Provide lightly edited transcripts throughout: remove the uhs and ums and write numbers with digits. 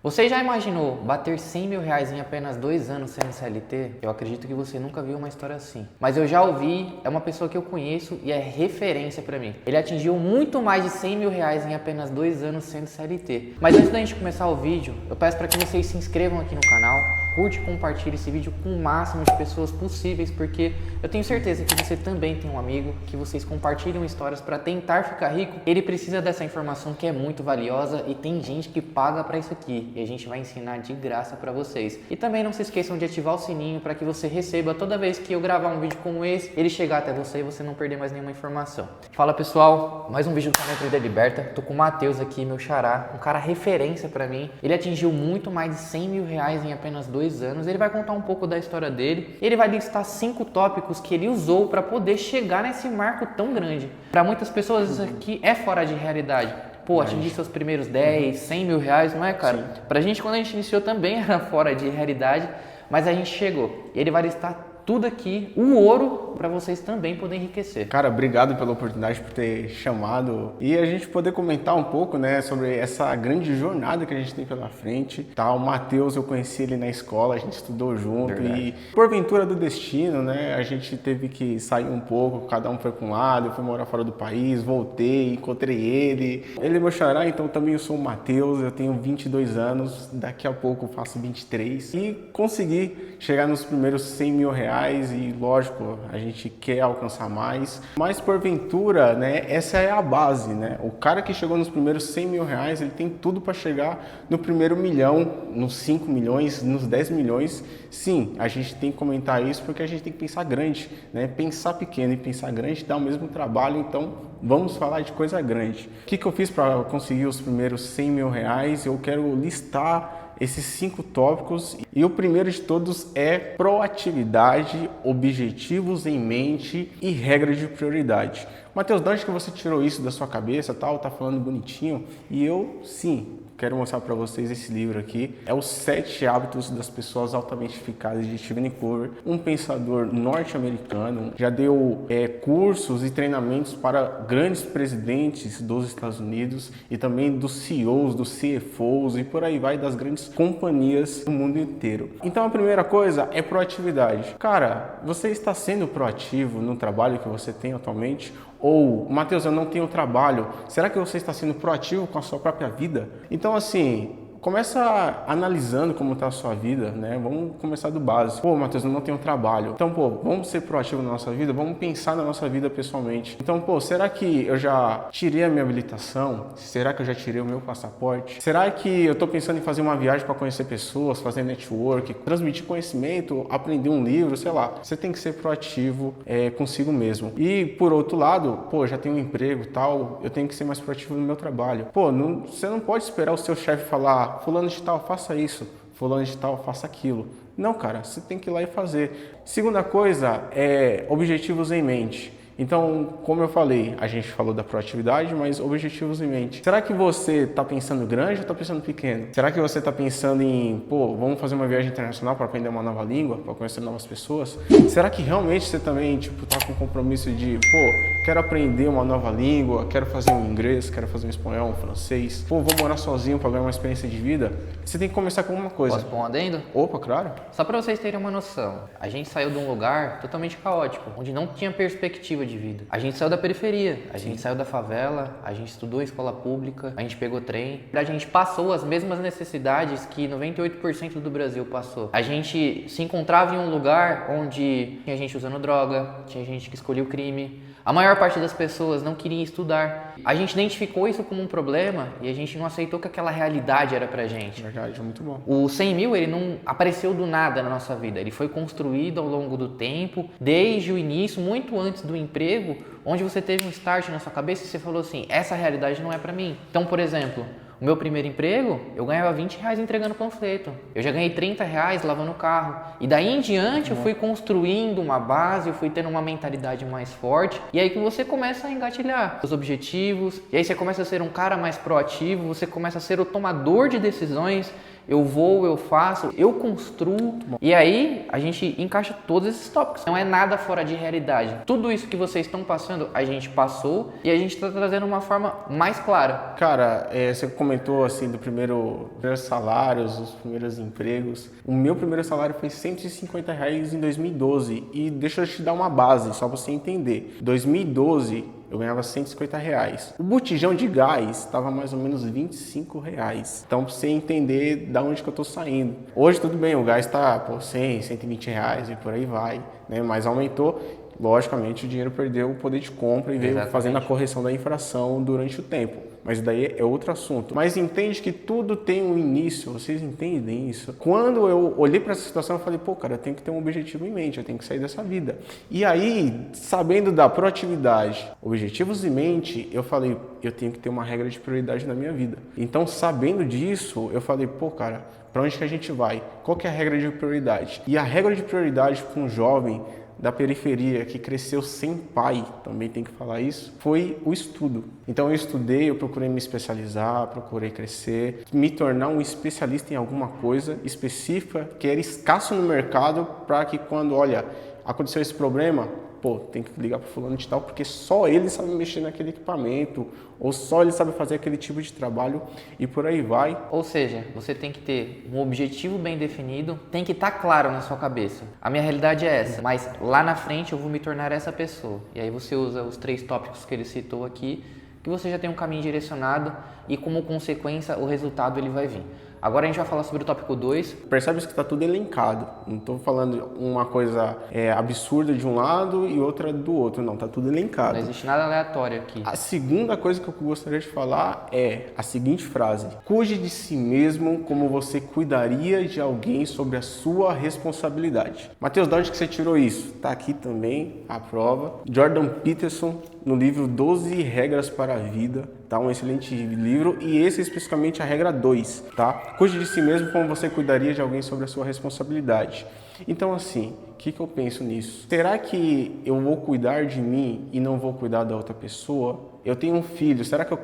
Você já imaginou bater 100 mil reais em apenas 2 anos sendo CLT? Eu acredito que você nunca viu uma história assim. Mas eu já ouvi, é uma pessoa que eu conheço e é referência pra mim. Ele atingiu muito mais de 100 mil reais em apenas 2 anos sendo CLT. Mas antes da gente começar o vídeo, eu peço para que vocês se inscrevam aqui no canal, curte e compartilhe esse vídeo com o máximo de pessoas possíveis, porque eu tenho certeza que você também tem um amigo, que vocês compartilham histórias para tentar ficar rico. Ele precisa dessa informação que é muito valiosa e tem gente que paga para isso aqui. E a gente vai ensinar de graça para vocês. E também não se esqueçam de ativar o sininho para que você receba toda vez que eu gravar um vídeo como esse, ele chegar até você e você não perder mais nenhuma informação. Fala pessoal, mais um vídeo do canal Empreender Liberta. Tô com o Matheus aqui, meu xará, um cara referência para mim. Ele atingiu muito mais de 100 mil reais em apenas 2 anos. Ele vai contar um pouco da história dele. Ele vai listar 5 tópicos que ele usou para poder chegar nesse marco tão grande. Para muitas pessoas isso aqui é fora de realidade. Pô, atingir seus primeiros 10, 100 mil reais, não é, cara? Sim. Pra gente, quando a gente iniciou, também era fora de realidade, mas a gente chegou. Ele vai listar tudo aqui, o ouro, para vocês também poderem enriquecer. Cara, obrigado pela oportunidade por ter chamado e a gente poder comentar um pouco, né, sobre essa grande jornada que a gente tem pela frente. Tá, o Matheus, eu conheci ele na escola, a gente estudou junto. Verdade. E por ventura do destino, né, a gente teve que sair um pouco, cada um foi para um lado, eu fui morar fora do país, voltei, encontrei ele. Ele é meu xará, então também eu sou o Matheus, eu tenho 22 anos, daqui a pouco eu faço 23 e consegui chegar nos primeiros 100 mil reais. E lógico, a gente quer alcançar mais, mas porventura, né, essa é a base, né? O cara que chegou nos primeiros 100 mil reais, ele tem tudo para chegar no primeiro milhão, nos 5 milhões, nos 10 milhões. Sim, a gente tem que comentar isso porque a gente tem que pensar grande, né? Pensar pequeno e pensar grande dá o mesmo trabalho, então vamos falar de coisa grande. O que eu fiz para conseguir os primeiros 100 mil reais? Eu quero listar esses 5 tópicos e o primeiro de todos é proatividade, objetivos em mente e regra de prioridade. Matheus, de onde que você tirou isso da sua cabeça, tal? Tá falando bonitinho? E eu, sim, quero mostrar para vocês esse livro aqui. É os 7 hábitos das pessoas altamente eficazes de Stephen Covey, um pensador norte-americano. Já deu cursos e treinamentos para grandes presidentes dos Estados Unidos e também dos CEOs, dos CFOs e por aí vai, das grandes companhias do mundo inteiro. Então a primeira coisa é proatividade. Cara, você está sendo proativo no trabalho que você tem atualmente? Ou, Matheus, eu não tenho trabalho. Será que você está sendo proativo com a sua própria vida? Então, assim, começa analisando como está a sua vida, né? Vamos começar do básico. Pô, Matheus, eu não tenho trabalho. Então, pô, vamos ser proativos na nossa vida? Vamos pensar na nossa vida pessoalmente. Então, pô, será que eu já tirei a minha habilitação? Será que eu já tirei o meu passaporte? Será que eu estou pensando em fazer uma viagem para conhecer pessoas, fazer network, transmitir conhecimento, aprender um livro, sei lá. Você tem que ser proativo consigo mesmo. E, por outro lado, pô, já tenho um emprego e tal, eu tenho que ser mais proativo no meu trabalho. Pô, você não pode esperar o seu chefe falar: fulano de tal, faça isso, fulano de tal, faça aquilo. Não, cara, você tem que ir lá e fazer. Segunda coisa é objetivos em mente. Então, como eu falei, a gente falou da proatividade, mas objetivos em mente. Será que você está pensando grande ou está pensando pequeno? Será que você está pensando em, pô, vamos fazer uma viagem internacional para aprender uma nova língua, para conhecer novas pessoas? Será que realmente você também, tipo, tá com compromisso de, pô, quero aprender uma nova língua, quero fazer um inglês, quero fazer um espanhol, um francês, pô, vou morar sozinho para ganhar uma experiência de vida? Você tem que começar com uma coisa. Posso pôr um adendo? Opa, claro. Só para vocês terem uma noção, a gente saiu de um lugar totalmente caótico, onde não tinha perspectiva de vida. A gente saiu da periferia, a gente saiu da favela, a gente estudou em escola pública, a gente pegou trem. A gente passou as mesmas necessidades que 98% do Brasil passou. A gente se encontrava em um lugar onde tinha gente usando droga, tinha gente que escolhia o crime. A maior parte das pessoas não queria estudar. A gente identificou isso como um problema e a gente não aceitou que aquela realidade era pra gente. Verdade, muito bom. O 100 mil, ele não apareceu do nada na nossa vida. Ele foi construído ao longo do tempo, desde o início, muito antes do emprego, onde você teve um start na sua cabeça e você falou assim: essa realidade não é pra mim. Então, por exemplo, o meu primeiro emprego, eu ganhava 20 reais entregando panfleto. Eu já ganhei 30 reais lavando o carro. E daí em diante eu fui construindo uma base, eu fui tendo uma mentalidade mais forte. E aí que você começa a engatilhar os objetivos. E aí você começa a ser um cara mais proativo, você começa a ser o tomador de decisões. eu vou, eu faço, eu construo. E aí a gente encaixa todos esses tópicos. Não é nada fora de realidade. Tudo isso que vocês estão passando, a gente passou e a gente está trazendo uma forma mais clara. Cara, você comentou assim do primeiro salário, os primeiros empregos. O meu primeiro salário foi R$150 em 2012. E deixa eu te dar uma base, só pra você entender. 2012, eu ganhava R$150. O botijão de gás estava mais ou menos R$25. Então, pra você entender da onde que eu tô saindo. Hoje, tudo bem, o gás tá por R$100, R$120 e por aí vai, né? Mas aumentou. Logicamente, o dinheiro perdeu o poder de compra e veio fazendo a correção da inflação durante o tempo. Mas daí é outro assunto. Mas entende que tudo tem um início, vocês entendem isso? Quando eu olhei para essa situação, eu falei, pô, cara, eu tenho que ter um objetivo em mente, eu tenho que sair dessa vida. E aí, sabendo da proatividade, objetivos em mente, eu falei, eu tenho que ter uma regra de prioridade na minha vida. Então, sabendo disso, eu falei, pô, cara, para onde que a gente vai? Qual que é a regra de prioridade? E a regra de prioridade para um jovem da periferia, que cresceu sem pai, também tem que falar isso, foi o estudo. Então eu estudei, eu procurei me especializar, procurei crescer, me tornar um especialista em alguma coisa específica que era escasso no mercado, para que quando, olha, aconteceu esse problema, pô, tem que ligar para fulano de tal, porque só ele sabe mexer naquele equipamento, ou só ele sabe fazer aquele tipo de trabalho e por aí vai. Ou seja, você tem que ter um objetivo bem definido, tem que estar claro na sua cabeça. A minha realidade é essa, mas lá na frente eu vou me tornar essa pessoa. E aí você usa os 3 tópicos que ele citou aqui, que você já tem um caminho direcionado e como consequência o resultado ele vai vir. Agora a gente vai falar sobre o tópico 2. Percebe que está tudo elencado. Não estou falando uma coisa absurda de um lado e outra do outro. Não, está tudo elencado. Não existe nada aleatório aqui. A segunda coisa que eu gostaria de falar é a seguinte frase. Cuide de si mesmo como você cuidaria de alguém sobre a sua responsabilidade. Mateus, de onde que você tirou isso? Está aqui também a prova. Jordan Peterson, no livro 12 Regras para a Vida. Tá? Um excelente livro. E esse é especificamente a regra 2. Tá? Cuide de si mesmo como você cuidaria de alguém sobre a sua responsabilidade. Então, assim, o que eu penso nisso? Será que eu vou cuidar de mim e não vou cuidar da outra pessoa? Eu tenho um filho, será que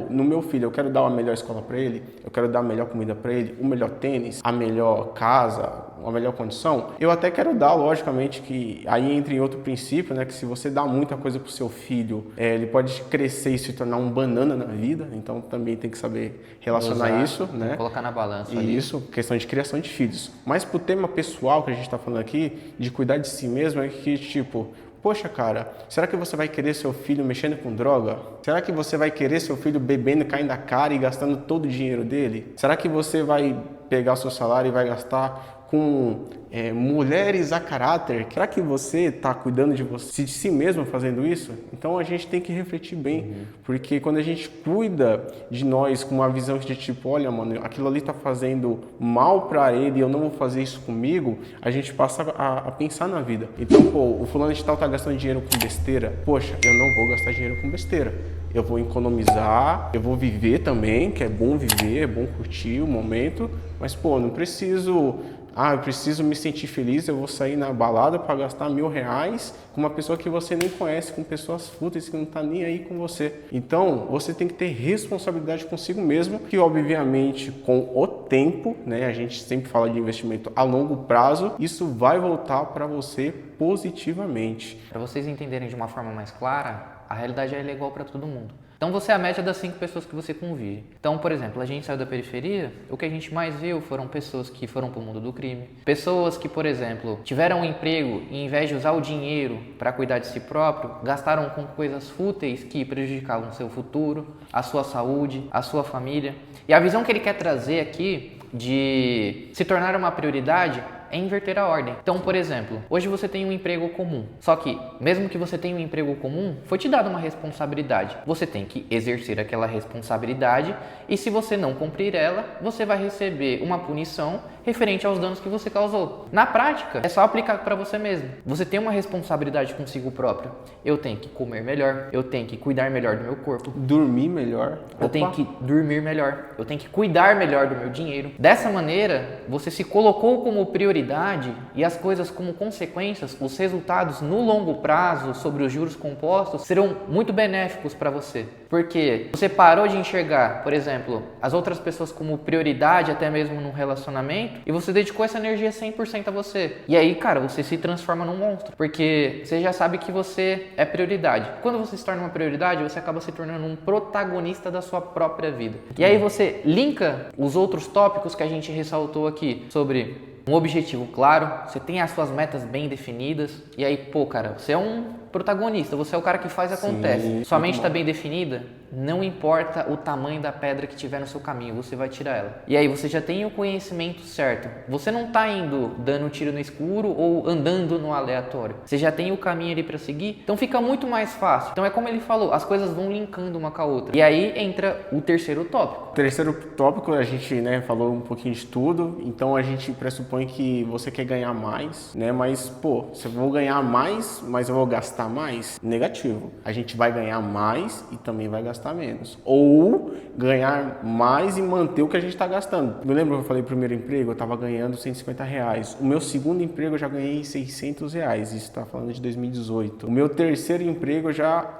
no meu filho, eu quero dar uma melhor escola para ele? Eu quero dar a melhor comida para ele? O melhor tênis? A melhor casa? A melhor condição? Eu até quero dar, logicamente, que aí entra em outro princípio, né? Que se você dá muita coisa pro seu filho, ele pode crescer e se tornar um banana na vida. Então, também tem que saber relacionar isso, né? Colocar na balança. Isso, questão de criação de filhos. Mas pro tema pessoal que a gente tá falando aqui, de cuidar de si mesmo, é que, tipo... Poxa, cara, será que você vai querer seu filho mexendo com droga? Será que você vai querer seu filho bebendo, caindo a cara e gastando todo o dinheiro dele? Será que você vai pegar o seu salário e vai gastar com mulheres a caráter? Será que você está cuidando de si mesmo fazendo isso? Então a gente tem que refletir bem, porque quando a gente cuida de nós com uma visão de tipo, olha, mano, aquilo ali está fazendo mal para ele e eu não vou fazer isso comigo, a gente passa a pensar na vida. Então, pô, o fulano de tal tá gastando dinheiro com besteira. Poxa, eu não vou gastar dinheiro com besteira. Eu vou economizar, eu vou viver também, que é bom viver, é bom curtir o momento, mas, pô, não preciso... eu preciso me sentir feliz, eu vou sair na balada para gastar R$1.000 com uma pessoa que você nem conhece, com pessoas fúteis que não tá nem aí com você. Então, você tem que ter responsabilidade consigo mesmo, que obviamente com o tempo, né, a gente sempre fala de investimento a longo prazo, isso vai voltar para você positivamente. Para vocês entenderem de uma forma mais clara, a realidade é igual para todo mundo. Então você é a média das 5 pessoas que você convive. Então, por exemplo, a gente saiu da periferia, o que a gente mais viu foram pessoas que foram para o mundo do crime. Pessoas que, por exemplo, tiveram um emprego e em vez de usar o dinheiro para cuidar de si próprio, gastaram com coisas fúteis que prejudicavam o seu futuro, a sua saúde, a sua família. E a visão que ele quer trazer aqui de se tornar uma prioridade é inverter a ordem. Então, por exemplo, hoje você tem um emprego comum, só que mesmo que você tenha um emprego comum, foi te dada uma responsabilidade. Você tem que exercer aquela responsabilidade e se você não cumprir ela, você vai receber uma punição referente aos danos que você causou. Na prática, é só aplicar para você mesmo. Você tem uma responsabilidade consigo próprio. Eu tenho que comer melhor, eu tenho que cuidar melhor do meu corpo, dormir melhor. Eu tenho que dormir melhor, eu tenho que cuidar melhor do meu dinheiro. Dessa maneira, você se colocou como prioridade prioridade e as coisas como consequências, os resultados no longo prazo sobre os juros compostos serão muito benéficos para você. Porque você parou de enxergar, por exemplo, as outras pessoas como prioridade até mesmo num relacionamento e você dedicou essa energia 100% a você. E aí, cara, você se transforma num monstro, porque você já sabe que você é prioridade. Quando você se torna uma prioridade, você acaba se tornando um protagonista da sua própria vida. E aí você linka os outros tópicos que a gente ressaltou aqui sobre um objetivo claro, você tem as suas metas bem definidas e aí, pô, cara, você é um protagonista, você é o cara que faz acontece. Sua mente está bem definida, não importa o tamanho da pedra que tiver no seu caminho, você vai tirar ela. E aí você já tem o conhecimento certo. Você não está indo dando tiro no escuro ou andando no aleatório. Você já tem o caminho ali para seguir, então fica muito mais fácil. Então é como ele falou, as coisas vão linkando uma com a outra. E aí entra o terceiro tópico. O terceiro tópico, a gente, né, falou um pouquinho de tudo, então a gente pressupõe que você quer ganhar mais, né, mas, pô, se eu vou ganhar mais, mas eu vou gastar mais? Negativo. A gente vai ganhar mais e também vai gastar menos. Ou ganhar mais e manter o que a gente está gastando. Eu lembro que eu falei primeiro emprego, eu estava ganhando R$150. O meu segundo emprego eu já ganhei R$600. Isso está falando de 2018. O meu terceiro emprego eu já,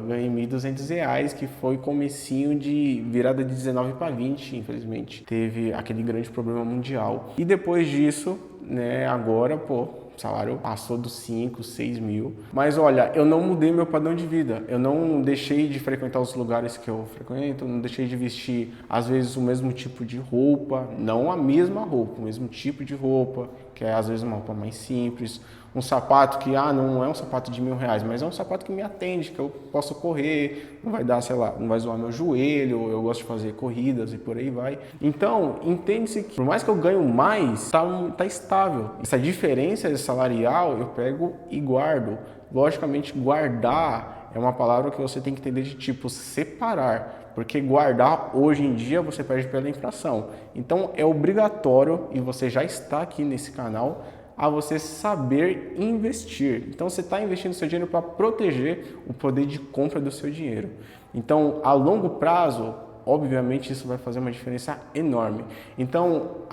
ganhei R$1.200, que foi comecinho de virada de 19 para 20, infelizmente. Teve aquele grande problema mundial. E depois disso, né, agora, o salário passou dos 5, 6 mil. Mas olha, eu não mudei meu padrão de vida. Eu não deixei de frequentar os lugares que eu frequento, não deixei de vestir, às vezes, o mesmo tipo de roupa. Não a mesma roupa, o mesmo tipo de roupa, que é às vezes uma roupa mais simples. Um sapato que, não é um sapato de R$1.000, mas é um sapato que me atende, que eu posso correr, não vai dar, não vai zoar meu joelho, eu gosto de fazer corridas e por aí vai. Então, entende-se que por mais que eu ganho mais, tá estável. Essa diferença salarial eu pego e guardo. Logicamente, guardar é uma palavra que você tem que entender de tipo separar, porque guardar hoje em dia você perde pela inflação. Então, é obrigatório, e você já está aqui nesse canal, a você saber investir. Então, você está investindo seu dinheiro para proteger o poder de compra do seu dinheiro. Então, a longo prazo, obviamente, isso vai fazer uma diferença enorme. Então,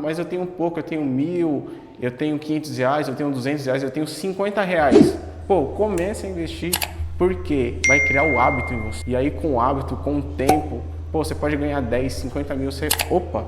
mas eu tenho pouco, eu tenho R$1.000, eu tenho R$500, eu tenho R$200, eu tenho R$50. Comece a investir, porque vai criar o hábito em você. E aí, com o hábito, com o tempo, você pode ganhar 10, 50 mil,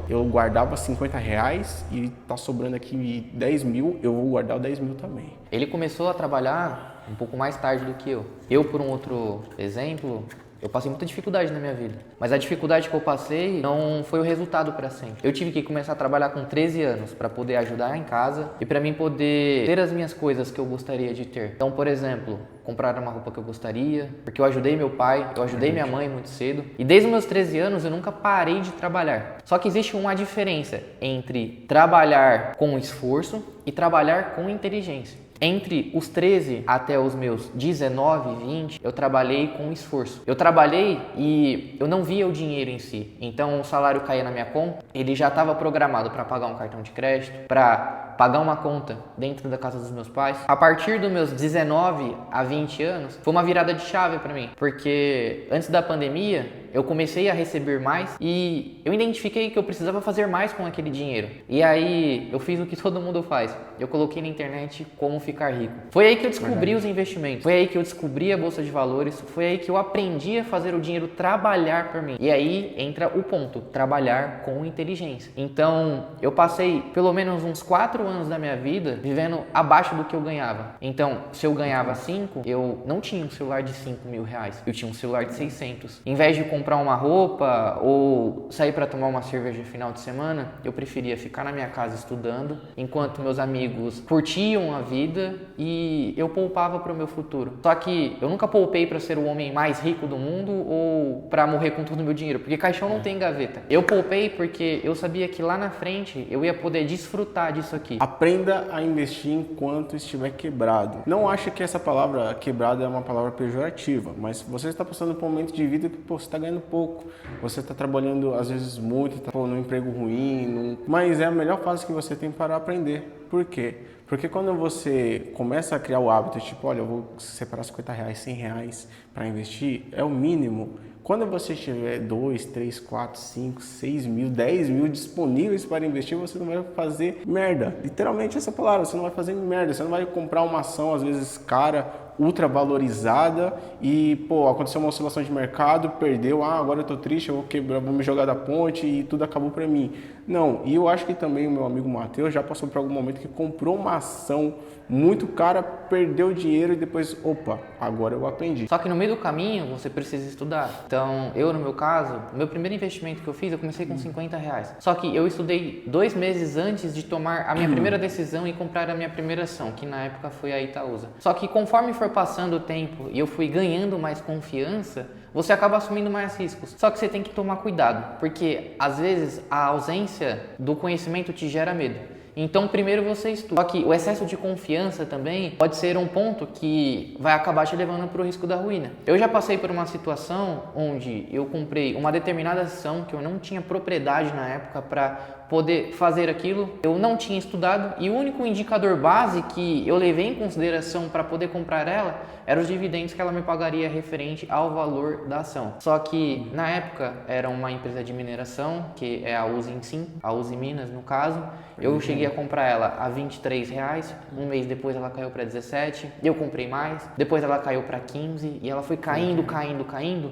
eu guardava R$50 e tá sobrando aqui 10 mil, eu vou guardar 10 mil também. Ele começou a trabalhar um pouco mais tarde do que eu. Eu, por um outro exemplo, eu passei muita dificuldade na minha vida. Mas a dificuldade que eu passei não foi o resultado para sempre. Eu tive que começar a trabalhar com 13 anos para poder ajudar em casa e para mim poder ter as minhas coisas que eu gostaria de ter. Então, por exemplo, comprar uma roupa que eu gostaria, porque eu ajudei meu pai, eu ajudei minha mãe muito cedo. E desde os meus 13 anos eu nunca parei de trabalhar. Só que existe uma diferença entre trabalhar com esforço e trabalhar com inteligência. Entre os 13 até os meus 19, 20, eu trabalhei com esforço. Eu trabalhei e eu não via o dinheiro em si. Então o salário caía na minha conta, ele já estava programado para pagar um cartão de crédito, para pagar uma conta dentro da casa dos meus pais. A partir dos meus 19 a 20 anos, foi uma virada de chave para mim, porque antes da pandemia, eu comecei a receber mais e eu identifiquei que eu precisava fazer mais com aquele dinheiro. E aí, eu fiz o que todo mundo faz. Eu coloquei na internet como ficar rico. Foi aí que eu descobri os investimentos. Foi aí que eu descobri a bolsa de valores. Foi aí que eu aprendi a fazer o dinheiro trabalhar por mim. E aí entra o ponto, trabalhar com inteligência. Então, eu passei pelo menos uns 4 anos da minha vida vivendo abaixo do que eu ganhava. Então, se eu ganhava 5, eu não tinha um celular de R$5.000. Eu tinha um celular de 600. Em vez de comprar uma roupa ou sair para tomar uma cerveja no final de semana, eu preferia ficar na minha casa estudando, enquanto meus amigos curtiam a vida e eu poupava para o meu futuro. Só que eu nunca poupei para ser o homem mais rico do mundo ou para morrer com todo o meu dinheiro, porque caixão não tem gaveta. Eu poupei porque eu sabia que lá na frente eu ia poder desfrutar disso aqui. Aprenda a investir enquanto estiver quebrado. Não ache que essa palavra quebrado é uma palavra pejorativa, mas você está passando por um momento de vida que você está ganhando pouco, você está trabalhando às vezes muito, está num emprego ruim, mas é a melhor fase que você tem para aprender. Por quê? Porque quando você começa a criar o hábito, tipo, olha, eu vou separar R$50, R$100 para investir, é o mínimo. Quando você tiver 2, 3, 4, 5, 6 mil, 10 mil disponíveis para investir, você não vai fazer merda. Literalmente essa palavra, você não vai fazer merda. Você não vai comprar uma ação, às vezes, cara, ultra valorizada e, pô, aconteceu uma oscilação de mercado, perdeu, agora eu tô triste, eu vou quebrar, vou me jogar da ponte e tudo acabou pra mim. Não, e eu acho que também o meu amigo Matheus já passou por algum momento que comprou uma ação muito cara, perdeu dinheiro e depois, opa, agora eu aprendi. Só que no meio do caminho você precisa estudar. Então, eu no meu caso, o meu primeiro investimento que eu fiz, eu comecei com R$50. Só que eu estudei 2 meses antes de tomar a minha primeira decisão e comprar a minha primeira ação, que na época foi a Itaúsa. Só que conforme for passando o tempo e eu fui ganhando mais confiança, você acaba assumindo mais riscos. Só que você tem que tomar cuidado, porque às vezes a ausência do conhecimento te gera medo. Então, primeiro você estuda. Só que o excesso de confiança também pode ser um ponto que vai acabar te levando para o risco da ruína. Eu já passei por uma situação onde eu comprei uma determinada ação que eu não tinha propriedade na época para poder fazer aquilo. Eu não tinha estudado e o único indicador base que eu levei em consideração para poder comprar ela eram os dividendos que ela me pagaria referente ao valor da ação. Só que na época era uma empresa de mineração, que é a Uzi Sim, a Uzi Minas no caso. Eu cheguei a comprar ela a R$23, um mês depois ela caiu para 17, eu comprei mais, depois ela caiu para 15 e ela foi caindo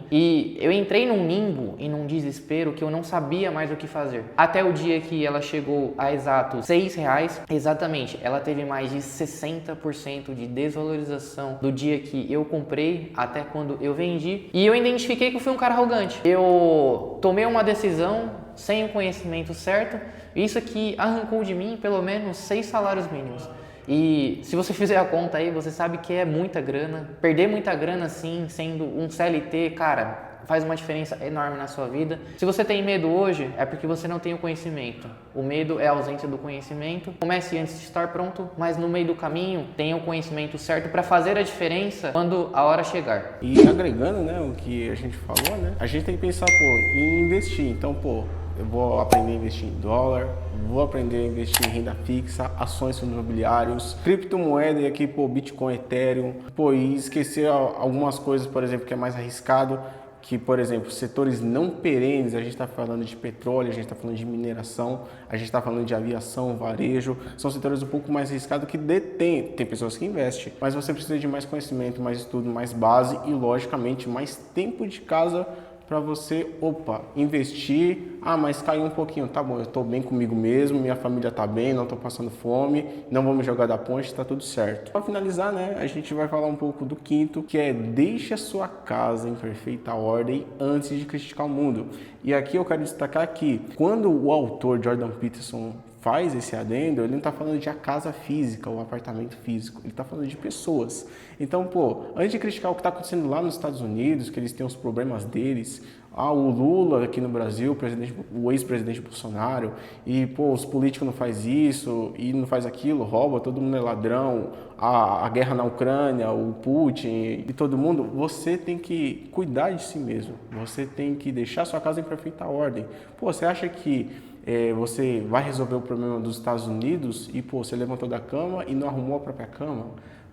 e eu entrei num limbo e num desespero que eu não sabia mais o que fazer. Até o dia que ela chegou a exatos R$6, exatamente, ela teve mais de 60% de desvalorização do dia que eu comprei até quando eu vendi e eu identifiquei que eu fui um cara arrogante. Eu tomei uma decisão sem o conhecimento certo, isso aqui arrancou de mim pelo menos 6 salários mínimos. E se você fizer a conta aí, você sabe que é muita grana. Perder muita grana assim, sendo um CLT, cara, faz uma diferença enorme na sua vida. Se você tem medo hoje, é porque você não tem o conhecimento. O medo é a ausência do conhecimento. Comece antes de estar pronto, mas no meio do caminho, tenha o conhecimento certo para fazer a diferença quando a hora chegar. E agregando, né, o que a gente falou, né, a gente tem que pensar, em investir. Então, eu vou aprender a investir em dólar, vou aprender a investir em renda fixa, ações, fundos imobiliários, criptomoeda e aqui, Bitcoin, Ethereum, e esquecer algumas coisas, por exemplo, que é mais arriscado, que, por exemplo, setores não perenes, a gente está falando de petróleo, a gente está falando de mineração, a gente está falando de aviação, varejo, são setores um pouco mais arriscados que tem pessoas que investem, mas você precisa de mais conhecimento, mais estudo, mais base e, logicamente, mais tempo de casa para você, investir, mas caiu um pouquinho, tá bom, eu estou bem comigo mesmo, minha família está bem, não estou passando fome, não vou me jogar da ponte, está tudo certo. Para finalizar, né, a gente vai falar um pouco do quinto, que é deixe a sua casa em perfeita ordem antes de criticar o mundo. E aqui eu quero destacar que quando o autor Jordan Peterson faz esse adendo, ele não está falando de a casa física, o apartamento físico, ele está falando de pessoas. Então, antes de criticar o que está acontecendo lá nos Estados Unidos, que eles têm os problemas deles, o Lula aqui no Brasil, o ex-presidente Bolsonaro, e os políticos não faz isso e não faz aquilo, rouba, todo mundo é ladrão, a guerra na Ucrânia, o Putin e todo mundo, você tem que cuidar de si mesmo, você tem que deixar sua casa em perfeita ordem. Você acha que você vai resolver o problema dos Estados Unidos e você levantou da cama e não arrumou a própria cama,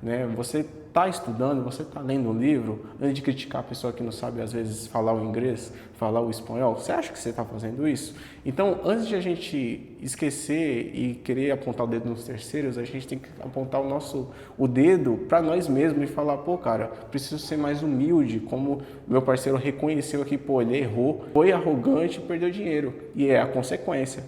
né? Você está estudando, você está lendo um livro, antes de criticar a pessoa que não sabe às vezes falar o inglês, falar o espanhol, você acha que você está fazendo isso? Então, antes de a gente esquecer e querer apontar o dedo nos terceiros, a gente tem que apontar o dedo para nós mesmos e falar, cara, preciso ser mais humilde, como meu parceiro reconheceu aqui, ele errou, foi arrogante e perdeu dinheiro, e é a consequência.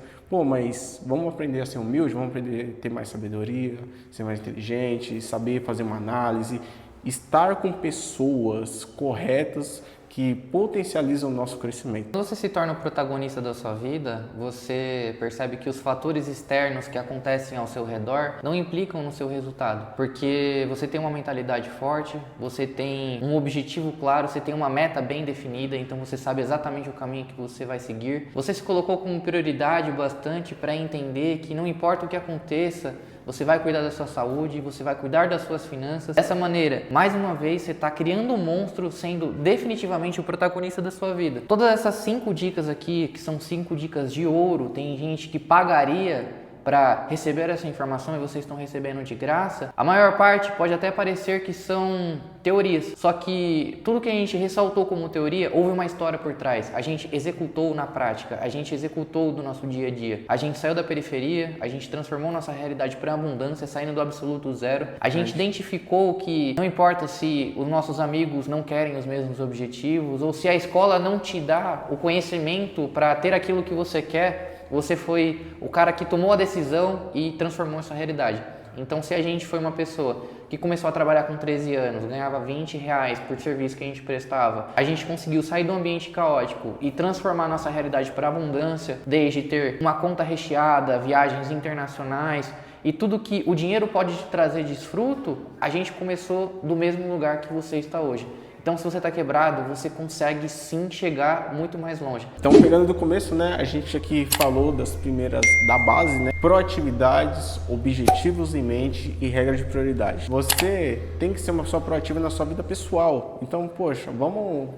Mas vamos aprender a ser humilde, vamos aprender a ter mais sabedoria, ser mais inteligente, saber fazer uma análise, estar com pessoas corretas que potencializam o nosso crescimento. Quando você se torna o protagonista da sua vida, você percebe que os fatores externos que acontecem ao seu redor não implicam no seu resultado, porque você tem uma mentalidade forte, você tem um objetivo claro, você tem uma meta bem definida, então você sabe exatamente o caminho que você vai seguir. Você se colocou como prioridade bastante para entender que não importa o que aconteça, você vai cuidar da sua saúde, você vai cuidar das suas finanças. Dessa maneira, mais uma vez, você está criando um monstro sendo definitivamente o protagonista da sua vida. Todas essas 5 dicas aqui, que são 5 dicas de ouro, tem gente que pagaria para receber essa informação e vocês estão recebendo de graça, a maior parte pode até parecer que são teorias. Só que tudo que a gente ressaltou como teoria, houve uma história por trás. A gente executou na prática, a gente executou do nosso dia a dia. A gente saiu da periferia, a gente transformou nossa realidade para abundância, saindo do absoluto zero. A gente identificou que não importa se os nossos amigos não querem os mesmos objetivos ou se a escola não te dá o conhecimento para ter aquilo que você quer, você foi o cara que tomou a decisão e transformou essa realidade. Então, se a gente foi uma pessoa que começou a trabalhar com 13 anos, ganhava R$20 por serviço que a gente prestava, a gente conseguiu sair do ambiente caótico e transformar nossa realidade para abundância, desde ter uma conta recheada, viagens internacionais e tudo que o dinheiro pode te trazer de fruto, a gente começou do mesmo lugar que você está hoje. Então, se você está quebrado, você consegue sim chegar muito mais longe. Então, pegando do começo, né, a gente aqui falou das primeiras, da base, né, proatividades, objetivos em mente e regra de prioridade. Você tem que ser uma pessoa proativa na sua vida pessoal. Então, poxa, vamos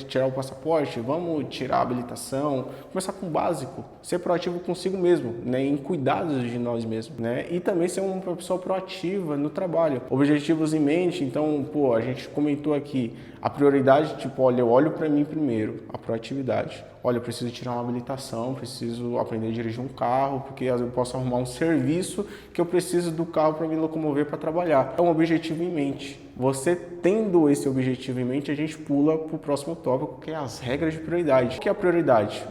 tirar o passaporte, vamos tirar a habilitação, começar com o básico, ser proativo consigo mesmo, né, em cuidados de nós mesmos, né, e também ser uma pessoa proativa no trabalho, objetivos em mente. Então, a gente comentou aqui, a prioridade, tipo, olha, eu olho para mim primeiro, a proatividade. Olha, eu preciso tirar uma habilitação, preciso aprender a dirigir um carro, porque às vezes eu posso arrumar um serviço que eu preciso do carro para me locomover para trabalhar. É um objetivo em mente. Você tendo esse objetivo em mente, a gente pula para o próximo tópico, que é as regras de prioridade. O que é a prioridade?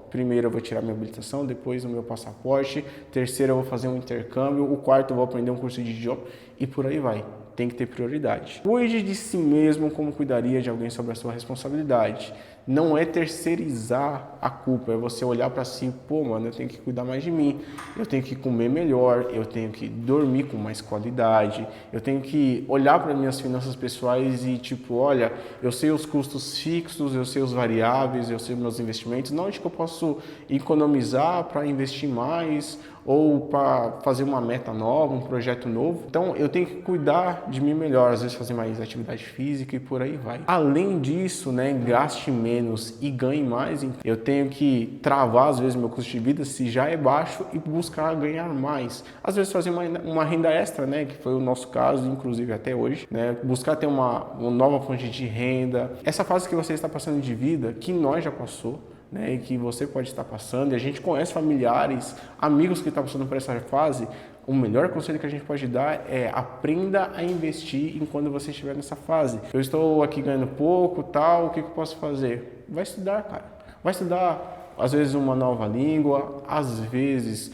Primeiro eu vou tirar minha habilitação, depois o meu passaporte, terceiro eu vou fazer um intercâmbio, o quarto eu vou aprender um curso de idioma e por aí vai. Tem que ter prioridade. Cuide de si mesmo como cuidaria de alguém sobre a sua responsabilidade. Não é terceirizar a culpa, é você olhar para si, mano, eu tenho que cuidar mais de mim, eu tenho que comer melhor, eu tenho que dormir com mais qualidade, eu tenho que olhar para minhas finanças pessoais e olha, eu sei os custos fixos, eu sei os variáveis, eu sei meus investimentos, não onde que eu posso economizar para investir mais ou para fazer uma meta nova, um projeto novo. Então eu tenho que cuidar de mim melhor, às vezes fazer mais atividade física e por aí vai. Além disso, né, gaste menos e ganhe mais. Eu tenho que travar às vezes meu custo de vida se já é baixo e buscar ganhar mais. Às vezes fazer uma renda extra, né, que foi o nosso caso, inclusive até hoje, né, buscar ter uma nova fonte de renda. Essa fase que você está passando de vida, que nós já passou, né, e que você pode estar passando, e a gente conhece familiares, amigos que estão passando por essa fase, o melhor conselho que a gente pode dar é aprenda a investir enquanto você estiver nessa fase. Eu estou aqui ganhando pouco, tal, o que eu posso fazer? Vai estudar, cara. Vai estudar, às vezes, uma nova língua, às vezes...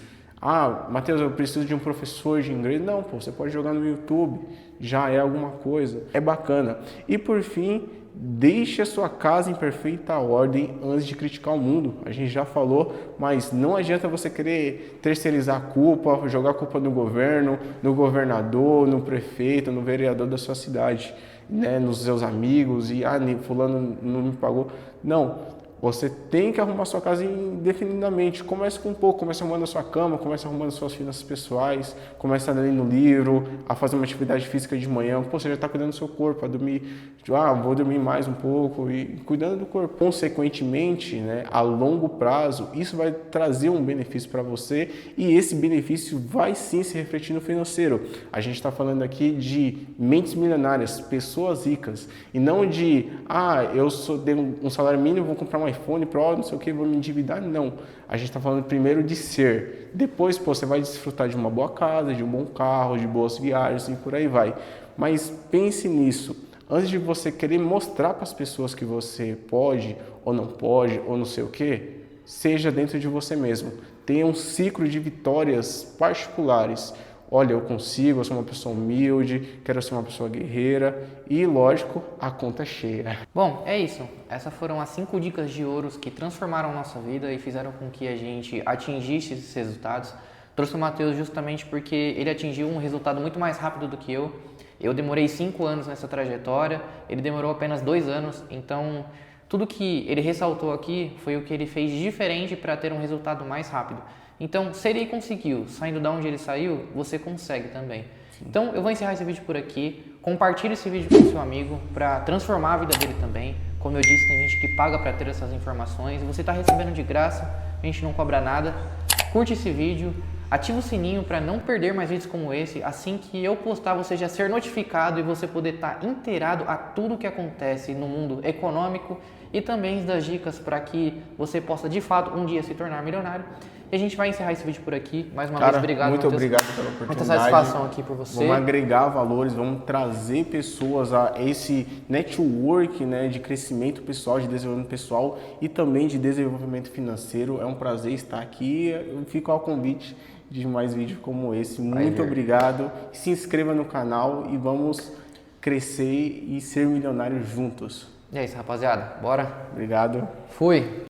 Matheus, eu preciso de um professor de inglês. Não, você pode jogar no YouTube, já é alguma coisa, é bacana. E por fim, deixe a sua casa em perfeita ordem antes de criticar o mundo. A gente já falou, mas não adianta você querer terceirizar a culpa, jogar a culpa no governo, no governador, no prefeito, no vereador da sua cidade, né, nos seus amigos, e fulano não me pagou. Não. Você tem que arrumar sua casa indefinidamente. Comece com um pouco, comece arrumando a sua cama, comece arrumando suas finanças pessoais, comece a ler no livro, a fazer uma atividade física de manhã. Você já está cuidando do seu corpo, a dormir, vou dormir mais um pouco e cuidando do corpo. Consequentemente, né, a longo prazo, isso vai trazer um benefício para você e esse benefício vai sim se refletir no financeiro. A gente está falando aqui de mentes milionárias, pessoas ricas, e não de, eu tenho um salário mínimo, vou comprar uma iPhone Pro, não sei o que, vou me endividar. Não, a gente está falando primeiro de ser, depois você vai desfrutar de uma boa casa, de um bom carro, de boas viagens e por aí vai. Mas pense nisso, antes de você querer mostrar para as pessoas que você pode ou não sei o que, seja dentro de você mesmo, tenha um ciclo de vitórias particulares. Olha, eu consigo, eu sou uma pessoa humilde, quero ser uma pessoa guerreira e, lógico, a conta é cheia. Bom, é isso. Essas foram as 5 dicas de ouros que transformaram a nossa vida e fizeram com que a gente atingisse esses resultados. Trouxe o Matheus justamente porque ele atingiu um resultado muito mais rápido do que eu. Eu demorei 5 anos nessa trajetória, ele demorou apenas 2 anos, então tudo que ele ressaltou aqui foi o que ele fez diferente para ter um resultado mais rápido. Então, se ele conseguiu, saindo da onde ele saiu, você consegue também. Sim. Então, eu vou encerrar esse vídeo por aqui. Compartilhe esse vídeo com o seu amigo para transformar a vida dele também. Como eu disse, tem gente que paga para ter essas informações. Você está recebendo de graça, a gente não cobra nada. Curte esse vídeo, Ativa o sininho para não perder mais vídeos como esse. Assim que eu postar, você já ser notificado e você poder estar inteirado a tudo que acontece no mundo econômico e também das dicas para que você possa de fato um dia se tornar milionário. E a gente vai encerrar esse vídeo por aqui. Mais uma vez, obrigado. Muito obrigado pela oportunidade. Muita satisfação aqui por você. Vamos agregar valores, vamos trazer pessoas a esse network, né, de crescimento pessoal, de desenvolvimento pessoal e também de desenvolvimento financeiro. É um prazer estar aqui. Eu fico ao convite de mais vídeos como esse. Muito obrigado. Se inscreva no canal e vamos crescer e ser milionários juntos. E é isso, rapaziada. Bora? Obrigado. Fui.